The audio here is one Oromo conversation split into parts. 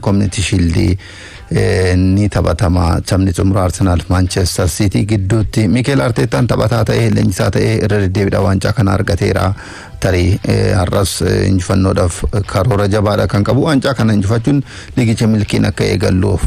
Community Shield ni taphatama taphni xumura Arsenal Manchester City gidduutti Mikel Arteta taphataa ta'ee leenjisaa ta'ee irra deddeebiidhaan waancaa kana argateera. Tarii har'as injifannoodhaaf karoora jabaadha kan qabu. Waancaa kana injifachuun liigicha milkiin akka eegalluuf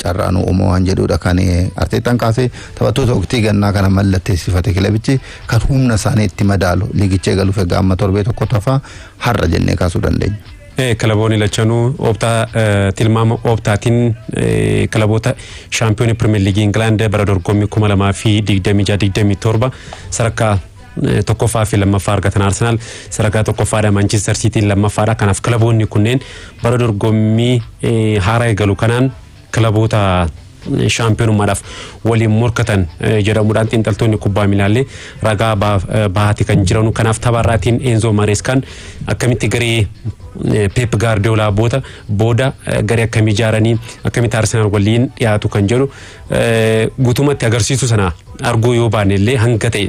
carraan uumamu waan jedhudha kan Artetaan kaasee taphattoota waqtii gannaa kana mallatteessifate kilabichi kan humna isaanii itti madaalu liigicha eegaluuf egaa amma torbee tokko tafaa har'a jennee kaasuu dandeenya. Kalaboonni lachanuu tilmaama ooptaatiin kalaboota shaampiyoonii Premier League England bara dorgommii 2026-27 sadarkaa tokkoffaa fi lammaffaa argatan Arsenal sadarkaa tokkoffaadha Manchester City lammaffaadha. Kanaaf kalaboonni kunneen bara dorgommii haaraa eegalu kanaan kalaboota shaampiyoonummaadhaaf waliin morkatan jedhamuudhaan xiinxaltoonni kubbaa miilaallee ragaa bahaati kan jiranu. Kanaaf tapharraatiin Enzo Marescaan akkamitti garee Pep Guardiola booda garee akkamii ijaaranii akkamitti Arsenal waliin dhiyaatu kan jedhu guutumatti agarsiisu sana arguu yoo baanne illee hanga ta'e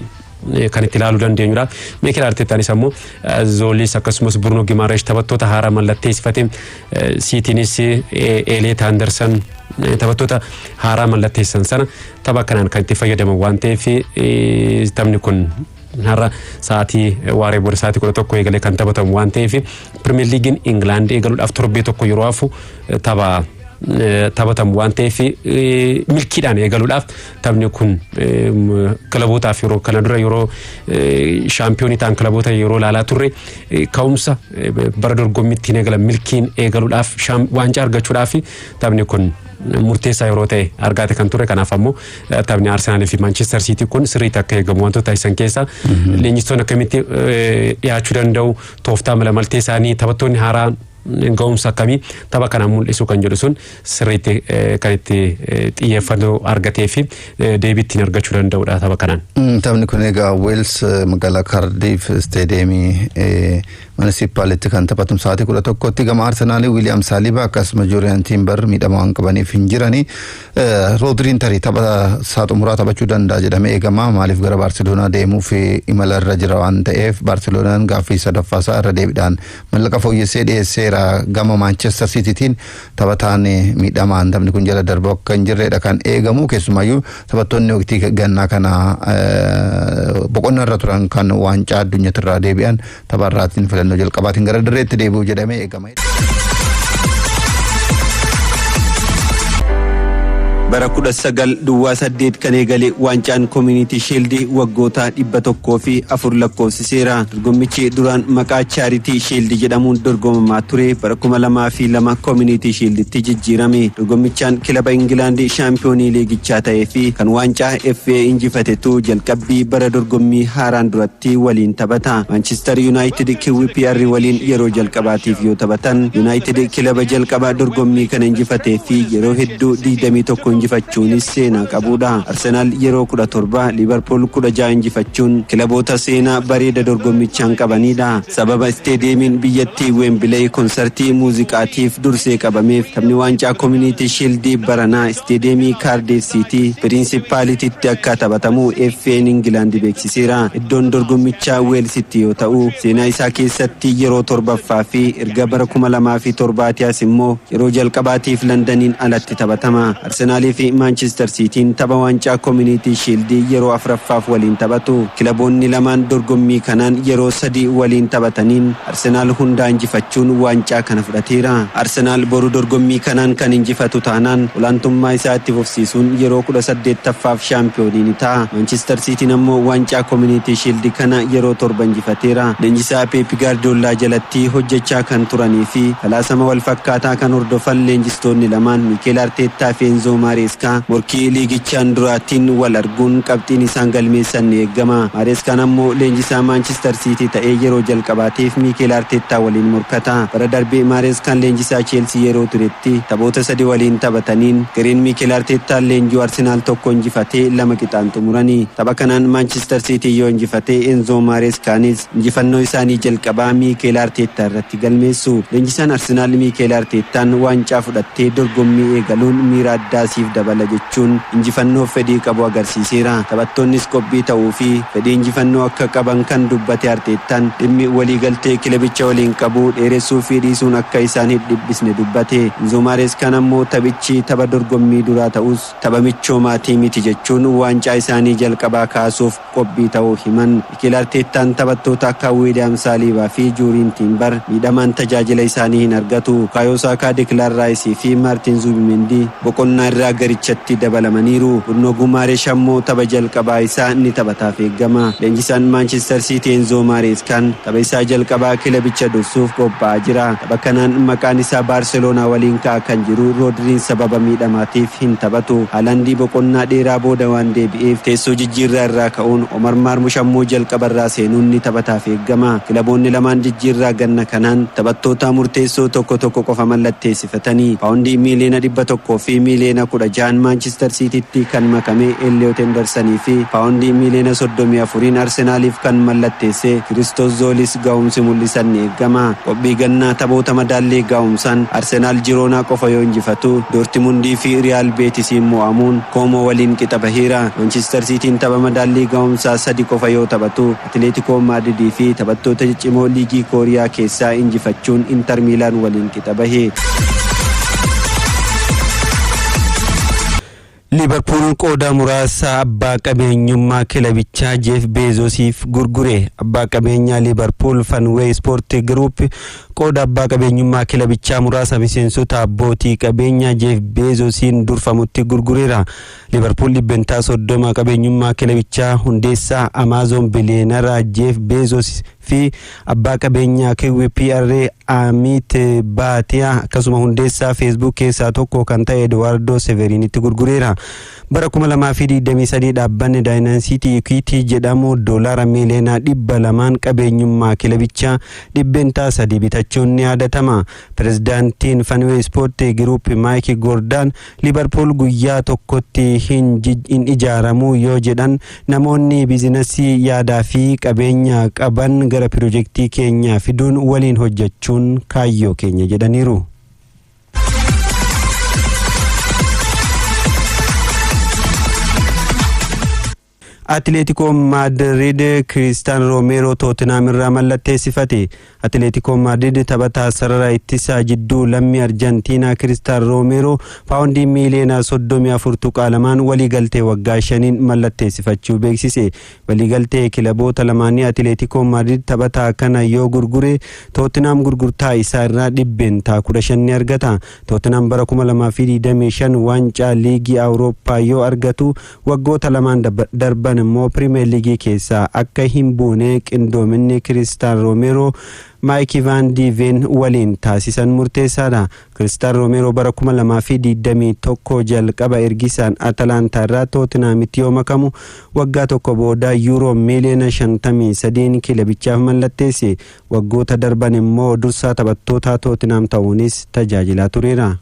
kan itti ilaaluu dandeenyudha. Mikel Artetaanis ammoo Zolis akkasumas Bruno Gimaresh taphattoota haaraa mallatteessifate Citynis Elliot Anderson taphattoota haaraa mallatteessan sana tapha kanaan kan itti fayyadaman waan ta'eef taphni kun har'a sa'aatii waaree booda sa'aatii 11 eegalee kan taphatamu waan ta'eef Premier League England eegaluudhaaf torbee tokko yeroo hafu taphatamu waan ta'eef milkiidhaan eegaluudhaaf taphni kun kilabootaaf yeroo kana dura yeroo shaampiyoonii ta'an kilaboota yeroo laalaa turre ka'umsa bara dorgommittiin eegalan milkiin eegaluudhaaf waancaa argachuudhaaf taphni kun murteessaa yeroo ta'e argaate kan ture. Kanaaf ammoo taphni Arsenal fi Manchester City kun sirriitti akka eegamu wantoota isaan keessa leenjistoonni akkamitti dhiyaachuu danda'u tooftaa malamaltee isaanii taphattoonni haaraa ga'umsa akkamii tapha kana mul'isu kan jedhu sun sirriitti kan itti xiyyeeffannoo argatee fi deebittiin argachuu danda'udha tapha kanaan. Taphni kun egaa Wales magaalaa Cardiff Stadiumii municipality kan taphatamu sa'aatii 11tti gama Arsenal William Saliba akkasuma Julian Timber miidhama waan qabaniif hin jirani. Rodriin tarii tapha saa xumuraa taphachuu danda'a jedhamee eegama. Maaliif gara Barcelona deemuuf imala irra jira waan ta'eef Barcelonaan gaaffii sadaffaa isaa irra deebiidhaan mallaqa fooyyessee dhiyeesseera. Gama Manchester Citytiin taphataan miidhamaan taphni kun jala darbu akka hin jirredha kan eegamu. Keessumayyuu taphattoonni waqtii gannaa kana boqonnaa irra turan kan waancaa addunyaarraa deebi'an tapharraatiin filannoo jalqabaatiin gara dirreetti deebi'u jedhamee eegama. bara 19 kan eegale waancaan Community Shield waggoota 104 lakkoofsiseera. Dorgommichi duraan maqaa Charity Shield jedhamuun dorgomamaa ture. Bara 2002 Community Shield itti jijjiirame. Dorgommichaan kilaba England Champions League ta'ee fi kan waancaa FA injifatetu jalqabbii bara dorgommii haaraan duratti waliin taphata. Manchester United QPR waliin yeroo jalqabaatiif yoo taphatan, United kilaba jalqabaa dorgommii kana injifatee fi yeroo hedduu 21 injifachuunis seenaa qabudha. Arsenal yeroo 17, Liverpool 16 injifachuun kilaboota seenaa bareeda dorgommichaan qabanidha. Sababa stadiumiin biyyattii Wembley konsertii muuziqaatiif dursee qabameef taphni waancaa Community Shield baranaa stadiumii Cardiff City Principalitytti akka taphatamu FA'n England beeksiseera. Iddoon dorgommichaa Walesitti yoo ta'u, seenaa isaa keessatti yeroo 7ffaa fi erga bara 2007 immoo yeroo jalqabaatiif Londoniin alatti taphatama. Arsenal fi Manchester City'n tapha waancaa Community Shield yeroo 4ffaaf waliin taphatu. Kilaboonni lamaan dorgommii kanaan yeroo 3 waliin taphataniin Arsenal hundaa injifachuun waancaa kana fudhateera. Arsenal boru dorgommii kanaan kan injifatu taanaan olaantummaa isaatti fufsiisuun yeroo 18ffaaf shaampiyoonii ni ta'a. Manchester City'n ammoo waancaa Community Shield kana yeroo 7 injifateera. Leenjisaa Pep Guardiola jalatti hojjechaa kan turanii fi falaasama wal fakkaataa kan hordofan leenjistoonni lamaan Mikel Arteta fi Enzo Maresca morkii liigichaan duraatiin wal arguun qabxiin isaan galmeessan ni eegama. Marescaan ammoo leenjisaa Manchester City ta'ee yeroo jalqabaatiif Mikel Arteta waliin morkata. Bara darbee Marescaan leenjisaa Chelsea yeroo turetti taphoota 3 waliin taphataniin gareen Mikel Arteta leenjii Arsenal tokko injifatee 2 qixaan xumuranii. Tapha kanaan Manchester City yoo injifatee Enzo Marescaanis injifannoo isaanii jalqabaa Mikel Arteta irratti galmeessu. Leenjisaan Arsenal Mikel Artetaan waancaa fudhattee dorgommii eegaluun miira addaa isaatiif dabala jechuun injifannoo fedhii qabu agarsiiseera. Taphattoonnis qophii ta'uu fi fedhii injifannoo akka qaban kan dubbate Arteettaan dhimmi waliigaltee kilabicha waliin qabu dheeressuu fi dhiisuun akka isaan hin dhibbisne dubbate. Enzo Mareskaan ammoo taphichi tapha dorgommii duraa ta'us tapha michoomaa miti jechuun waancaa isaanii jalqabaa kaasuuf qophii ta'uu himan. Mikel Arteettaan taphattoota akka William Saliba fi Juriin Timber miidhamaan tajaajila isaanii hin argatu. Bukaayoo Saakaa, Declan Rice fi Martin Zubimendi boqonnaa irraa garichatti dabalamaniiru. Bruno Guimaraes ammoo tapha jalqabaa isaa ni taphataaf eeggama. Leenjisaan Manchester City Enzo Mareskaan tapha isaa jalqabaa kilabicha dursuuf qophaa'aa jira. Tapha kanaan maqaan isaa Barcelona waliin ka'aa kan jiru Rodriin sababa miidhamaatiif hin taphatu. Haalandii boqonnaa dheeraa booda waan deebi'eef teessoo jijjiirraa irraa ka'uun Omar Marmush ammoo jalqabarraa seenuun ni taphataaf eeggama. Kilaboonni lamaan jijjiirraa ganna kanaan taphattoota murteessoo tokko qofa mallatteessifatanii paawundii miiliyoona 100 fi miiliyoona 16 Manchester Citytti kan makame Elliot Hendersonii fi paawundii miiliyoona 34 Arsenaaliif kan mallatteesse Christos Zolis ga'umsi mul'isan ni eeggama. Qophii gannaa taphoota madaallee ga'umsaan Arsenaal Jiroonaa qofa yoo injifatu Dortmundii fi Real Beetisiin mo'amuun Como waliin qixa baheera. Manchester Cityin tapha madaallee ga'umsaa 3 qofa yoo taphatu Atletico Madridii fi taphattoota ciccimoo liigii Kooriyaa keessaa injifachuun Inter Milan waliin qixa bahe. Liverpool qooda muraasa abbaa qabeenyummaa kilabichaa Jeff Bezosiif gurgure. Abbaa qabeenyaa Liverpool Fanway Sport Group qooda abbaa qabeenyummaa kilabichaa muraasa miseensota abbootii qabeenyaa Jeff Bezosiin durfamutti gurgureera. Liverpool dhibbentaa 30 qabeenyummaa kilabichaa hundeessaa Amazon biliyeenara Jeff Bezos fi abbaa qabeenyaa KWPR Amit Bhatia akkasuma hundeessaa Facebook keessaa tokko kan ta'e Eduardo Severinitti gurgureera. Bara 2023 dhaabbanni Dynasty Equity jedhamu doolaara miiliyoona 200 qabeenyummaa kilabichaa dhibbentaa 3 bitachuun ni yaadatama. Pirezidaantiin Fanway Sport Group Mike Gordon Liverpool guyyaa tokkotti hin ijaaramu yoo jedhan namoonni biizinasii yaadaa fi qabeenya qaban gara pirojektii keenya fiduun waliin hojjechuun kaayyoo keenya jedhaniiru. Atletico Madrid Cristiano Romero Tottenham irraa mallatteessifate. Atletico Madrid taphataa sarara ittisaa jidduu lammii Arjantiinaa Cristiano Romero paawundii miiliyoona 34 tuqaalamaan waliigaltee waggaa 5 mallatteessifachuu beeksise. Waliigaltee kilaboota lamaanii Atletico Madrid taphataa kana yoo gurgure Tottenham gurgurtaa isaa irraa dhibbentaa 15 ni argata. Tottenham bara 2025 waancaa liigii Awurooppaa yoo argatu waggoota lamaan darban immoo Premier League keessaa akka hin buune qindoominni Cristiano Romero Mike Van de Ven waliin taasisan murteessaadha. Cristiano Romero bara 2021 jalqaba ergisaan Atalanta irraa Tottenhamitti yoo makamu waggaa tokko booda euro miiliyoona 53 kilabichaaf mallatteesse. Waggoota darban immoo dursaa taphattoota Tottenham ta'uunis tajaajilaa tureera.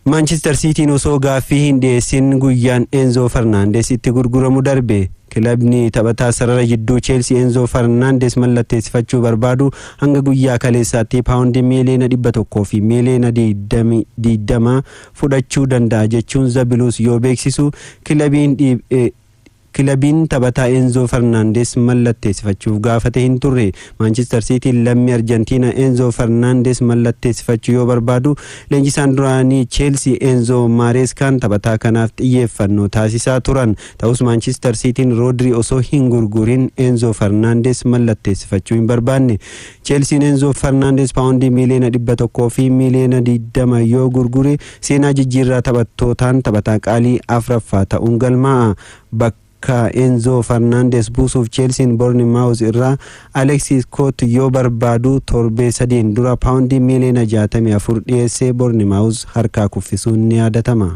Manchester City osoo gaaffii hin dhiyeessin guyyaan Enzo Fernandes itti gurguramu darbe. Kilabni taphataa sarara jidduu Chelsea Enzo Fernandes mallatteessifachuu barbaadu hanga guyyaa kaleessaatti paawundii miiliyoona 100 fi miiliyoona 20 fudhachuu danda'a jechuun Zabiluus yoo beeksisu kilabiin taphataa Enzo Fernandes mallatteessifachuuf gaafate hin turre. Manchester City lammii Arjantiina Enzo Fernandes mallatteessifachuu yoo barbaadu leenjisaan duraanii Chelsea Enzo Mareskaan taphataa kanaaf xiyyeeffannoo taasisaa turan. Ta'us Manchester Cityin Rodri osoo hin gurgurin Enzo Fernandes mallatteessifachuu hin barbaanne. Chelsea Enzo Fernandes paawundii miiliyoona 100 fi miiliyoona 20 yoo gurgure seenaa jijjiirraa taphattootaan taphataa qaalii afraffaa ta'uun galmaa'a. Ka Enzo Fernandes buusuuf Chelsea Bournemouth irraa Alexis Scott yoo barbaadu torbee 3 dura paawundii miiliyoona 64 dhiyeessee Bournemouth harkaa kuffisuun ni yaadatama.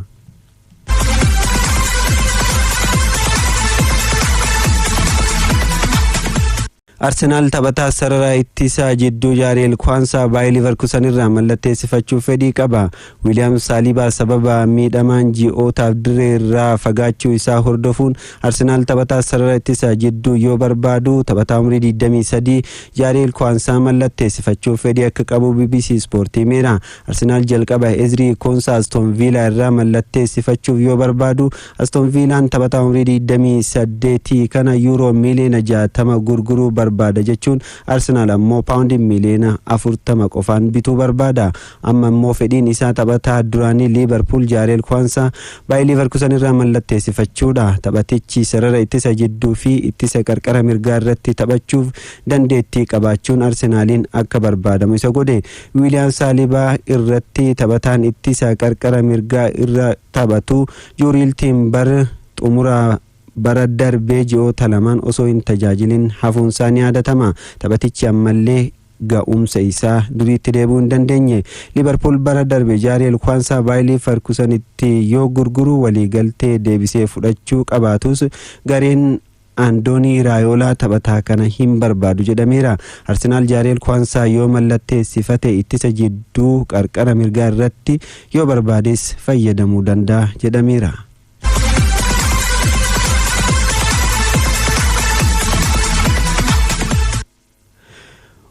Arsenaal taphataa sarara ittisaa jidduu Jaareel Kwaansaa baay'ee Liverkusen irraa mallatteessifachuuf fedhii qaba. William Saliba sababa miidhamaan ji'ootaaf dirree irraa fagaachuu isaa hordofuun Arsenaal taphataa sarara ittisaa jidduu yoo barbaadu taphataa umrii 23 Jaareel Kwaansaa mallatteessifachuuf fedhii akka qabu BBC Sport himeera. Arsenaal jalqaba Ezri Konsa Aston Villa irraa mallatteessifachuuf yoo barbaadu Aston Villaan taphataa umrii 28 kana euro miliyoona 60 gurguruu barbaada jechuun Arsenaal ammoo paawundi miliyoona 40 qofaan bituu barbaada. Amma immoo fedhiin isaa taphataa duraanii Liverpool Jaareel Kwaansaa baay'ee Liverkusen irraa mallatteessifachuudha. Taphatichi sarara ittisa jidduu fi ittisa qarqara mirgaa irratti taphachuuf dandeettii qabaachuun Arsenaaliin akka barbaadamu isa godhe. William Saliba irratti taphataan ittisa qarqara mirgaa irra taphatu Juriil Timber xumura bara darbee ji'oota lamaan osoo hin tajaajilin hafuunsaa ni yaadatama. Taphatichi ammallee ga'umsa isaa duriitti deebi'uu hin dandeenye. Liverpool bara darbe Jaareel Kwaansaa baay'ee Liverkusenitti yoo gurguru waliigaltee deebisee fudhachuu qabaatus gareen Andooni Raayolaa taphataa kana hin barbaadu jedhameera. Arsenaal Jaareel Kwaansaa yoo mallatteessifate ittisa jidduu qarqara mirgaa irratti yoo barbaades fayyadamuu danda'a jedhameera.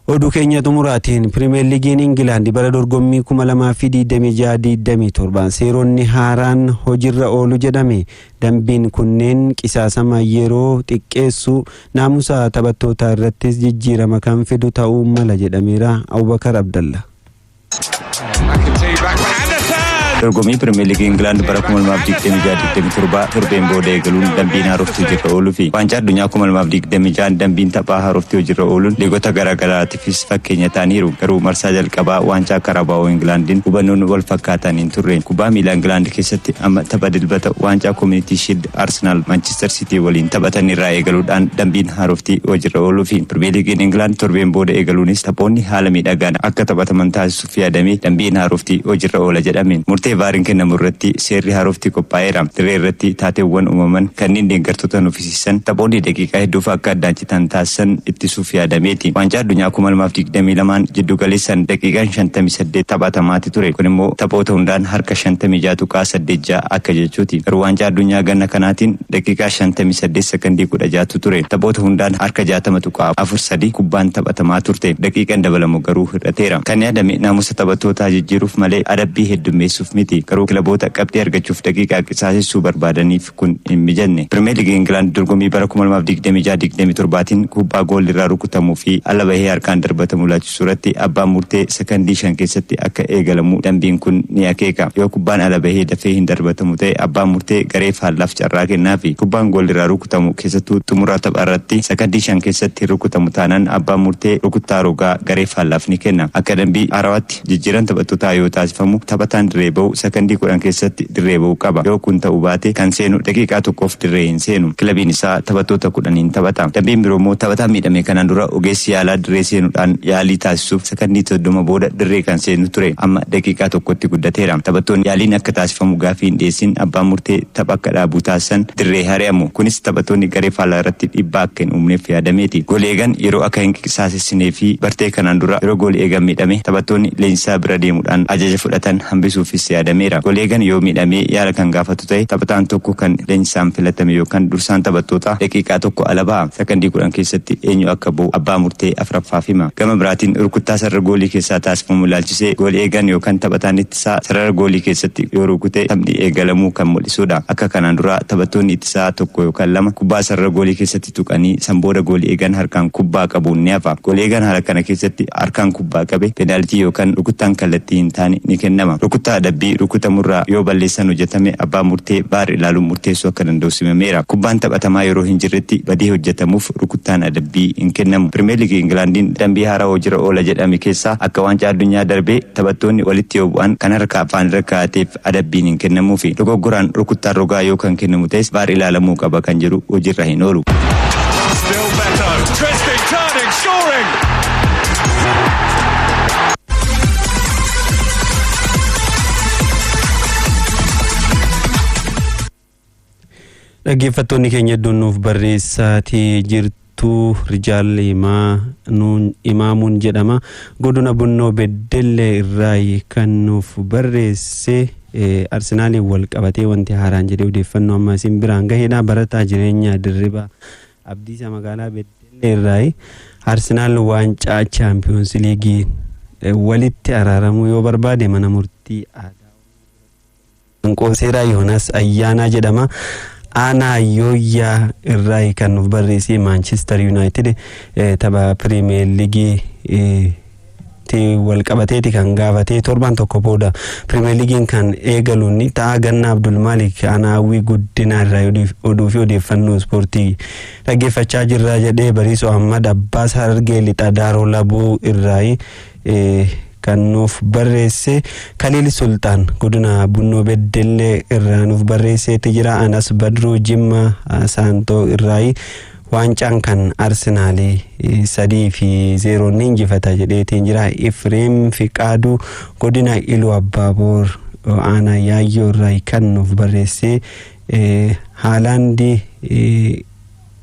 Oduu keenya xumuraatiin Premier Leaguein England bara dorgommii 2026-27 seeronni haaraan hojiirra oolu jedhame. Dambiin kunneen qisaasama yeroo xiqqeessu naamusa taphattoota irrattis jijjiirama kan fidu ta'uu mala jedhameera. Abubakar Abdalla. Dorgommii Premier League England bara 2026-27 torbeen booda eegaluun dambiin haarofti hojiirra ooluu fi waancaa addunyaa 2026 dambiin taphaa haarofti hojiirra ooluun liigota garaagaraatiifis fakkeenya ta'aniiru. Garuu marsaa jalqabaa waancaa Karabaa'oo Englandiin hubannoon wal fakkaataan hin turreen kubbaa miilaa England keessatti amma tapha dilbata waancaa Community Shield Arsenal Manchester City waliin taphatan irraa eegaluudhaan dambiin haarofti hojiirra ooluu fi Premier League England torbeen booda eegaluunis taphoonni haala miidhagaan akka taphataman taasisuuf yaadamee dambiin haarofti hojiirra oola jedhameen. Vaariin kennamu irratti seerri haarofti qophaa'eera. Dirree irratti taateewwan uumaman kanneen deeggartoota nuffisiisan taphoonni daqiiqaa hedduuf akka addaan citan taasisan ittisuuf yaadameeti. Waancaa addunyaa 2022 jiddu galeessaan daqiiqaan 58 taphatamaati ture. Kun immoo taphoota hundaan harka 56.86 akka jechuuti. Garuu waancaa addunyaa ganna kanaatiin daqiiqaa 58 sekondii 16 ture. Taphoota hundaan harka 60.43 kubbaan taphatamaa turte. Daqiiqaan dabalamu garuu hir'ateera. Kan yaadame naamusa taphattootaa jijjiiruuf malee adabbii heddummeessuuf miti. Garuu kilaboota qabxii argachuuf daqiiqaa qisaasessuu barbaadaniif kun hin mijanne. Premier League England dorgommii bara 2026-27tiin kubbaa goolii irraa rukutamuu fi ala bahee harkaan darbatamu laachisuu irratti abbaan murtee sekondii 5 keessatti akka eegalamu dambiin kun ni akeeka. Yoo kubbaan ala bahee dafee hin darbatamu ta'e abbaan murtee garee faallaaf carraa kennaa fi kubbaan goolii irraa rukutamu keessattuu xumura taphaa irratti sekondii 5 keessatti rukutamu taanaan abbaan murtee rukuttaa rogaa garee faallaaf ni kenna. Akka dambii haarawaatti jijjiiran taphattootaa yoo taasifamu taphataan dirree ba'u sekondii 10 keessatti dirree ba'uu qaba. Yoo kun ta'uu baate kan seenu daqiiqaa tokkoof dirree hin seenu. Kilabiin isaa taphattoota 10 taphata. Dambiin biroo immoo taphataa miidhame kanaan dura ogeessi yaalaa dirree seenuudhaan yaalii taasisuuf sekondii 30 booda dirree kan seenu ture. Amma daqiiqaa tokkotti guddateera. Taphattoonni yaaliin akka taasifamu gaafii hin dhiyeessin abbaan murtee tapha akka dhaabuu taasisan dirree hari'amu. Kunis taphattoonni garee faallaa irratti dhiibbaa akka hin uumneef yaadameeti. Goolii eegan yeroo akka hin qisaasessinee fi bartee kanaan dura yeroo goolii eegan miidhame taphattoonni leenjisaa bira deemuudhaan ajaja fudhatan hambisuufis yaadameera. Goolii eegan yoo miidhamee yaala kan gaafatu ta'e taphataan tokko kan leenjisaan filatame yookaan dursaan taphattoota daqiiqaa tokko ala ba'a. Sekondii 10 keessatti eenyu akka bu'u abbaa murtee afuraffaaf hima. Gama biraatiin rukuttaa sarara goolii keessaa taasifamu ilaalchisee goolii eegan yookaan taphataan ittisaa sarara goolii keessatti yoo rukute taphni eegalamuu kan mul'isudha. Akka kanaan dura taphattoonni ittisaa tokko yookaan lama kubbaa sarara goolii keessatti tuqanii san booda goolii eegan harkaan kubbaa qabuun ni hafa. Goolii eegan haala kana keessatti harkaan kubbaa qabe penaaltii yookaan rukuttaan kallattii hin taane ni kennama. Rukuttaa adabbii rukutamurraa yoo balleessan hojjetame abbaa murtee baar ilaaluun murteessuu akka danda'u simameera. Kubbaan taphatamaa yeroo hin jirretti badii hojjetamuuf rukuttaan adabbii hin kennamu. Premier League Englandiin dambii haaraa hojiirra oola jedhame keessaa akka waancaa addunyaa darbee taphattoonni walitti yoo bu'an kan harka afaan irra kaa'ateef adabbiin hin kennamuu fi dogoggoraan rukuttaan rogaa yoo kan kennamu ta'es baar ilaalamuu qaba kan jedhu hojiirra hin oolu. Dhaggeeffattoonni keenya hedduun nuuf barreessaatii jirtu. Guutuu Rijaal Imaamuun jedhama. Godina Bunnoo Beddellee irraa kan nuuf barreesse Arsenaaliin wal qabatee wanti haaraan jedhee odeeffannoo amma isin biraan gaheedha. Barataa jireenyaa Dirriba Abdiisaa magaalaa Beddellee irraa Arsenaal waancaa Champions League walitti araaramuu yoo barbaade mana murtii aadaa Qooseeraa Yoonas Ayyaanaa jedhama. Ana Yooyyaa irraa kan nuuf barreesse Manchester United tapha Premier League wal qabateeti kan gaafatee torban tokko booda Premier League kan eegaluun ta'a. Ganna Abdul Malik Anaawii Guddinaa irraa oduu fi odeeffannoo ispoortii dhaggeeffachaa jirra jedhee Bariisoo Ahmad Abbaas Harargee Lixa Daaroo Labuu irraa kan nuuf barreesse. Khalil Sultaan godina Bunnoo Beddellee irraa nuuf barreesseeti jira. Anas Badruu Jimma Saantoo irraa waancaan kan Arsenaalii 3-0 ni injifata jedheetiin jira. Ifreem Fiqaaduu godina Iluu Abbaaboor Aanaa Yaayyoo irraa kan nuuf barreesse. Haalaandi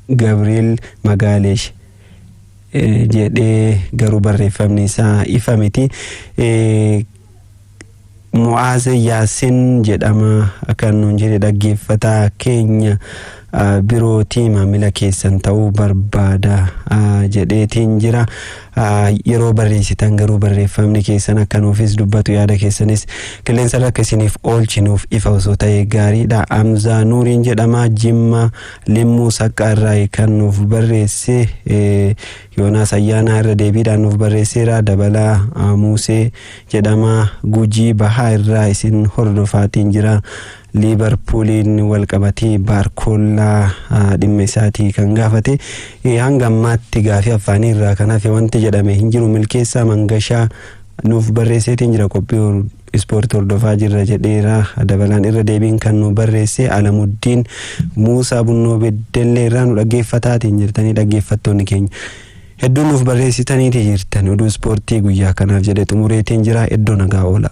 Gabriel Magaaleesh jedhee garuu barreeffamni isaa ifa miti. Mu'aaz Yaasin jedhama kan nuun jedhe dhaggeeffataa keenya birootii maamila keessan ta'uu barbaada jedheetiin jira. Yeroo barreessitan garuu barreeffamni keessan akka nuufis dubbatu yaada keessanis qilleensa irra akka isiniif oolchinuuf ifa osoo ta'e gaariidha. Amzaa Nuuriin jedhama Jimma Limmuu Saqqaa irraa kan nuuf barreesse. Yoonaas Ayyaanaa irra deebiidhaan nuuf barreesseera. Dabalaa Muusee jedhama Gujii Bahaa irraa isin hordofaatiin jira. Liverpooliin wal qabatee Baarkollaa dhimma isaatii kan gaafate. Hanga ammaatti gaafii afaanii irraa kanaaf wanti jedhame hin jiru. Milkeessaa Mangashaa nuuf barreesseetiin jira. Qophii ispoortii hordofaa jirra jedheera. Dabalaan irra deebiin kan nu barreesse. Alamuddiin Muusaa Bunnoo Beddellee irraa nu dhaggeeffataatiin jirtanii dhaggeeffattoonni keenya hedduun nuuf barreessitaniiti jirtan. Oduu ispoortii guyyaa kanaaf jedhe xumureetiin jira. Iddoo nagaa oola.